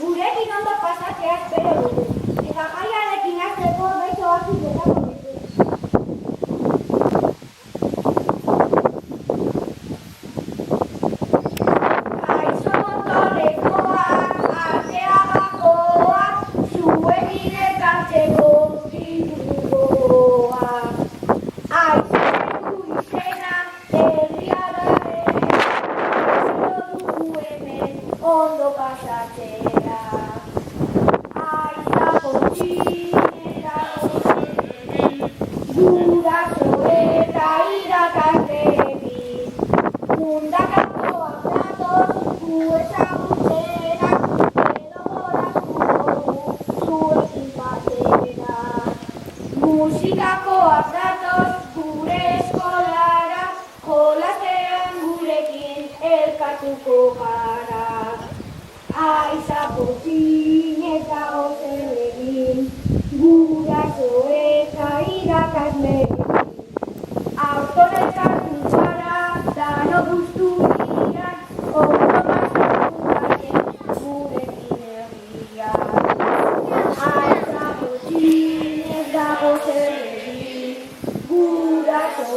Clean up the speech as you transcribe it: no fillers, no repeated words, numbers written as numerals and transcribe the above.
Gurekin ondo pasatzea espero dugu, eta jaiarekin hasteko gaixo batzuk botako ditu. Gaixo motorekoak, arteagakoak, zuekin elkartzeko ditugoak. Aizetu izena, herriadaren, espero dugu hemen ondo pasatzea. Guraso eta irakasleekin, mundakakoak datoz gu ezagutzenak, edo goratuko zuekin batera. Musikakoak datoz gure eskolara, jolasean gurekin elkartuko gara. Aizapotin eta ozelegin, guraso eta irakasleekin. Aurton elkartu gara, dano guzturian, ondo pasatu gaien gurekin herrian. Aizapotin eta ozelegin, guraso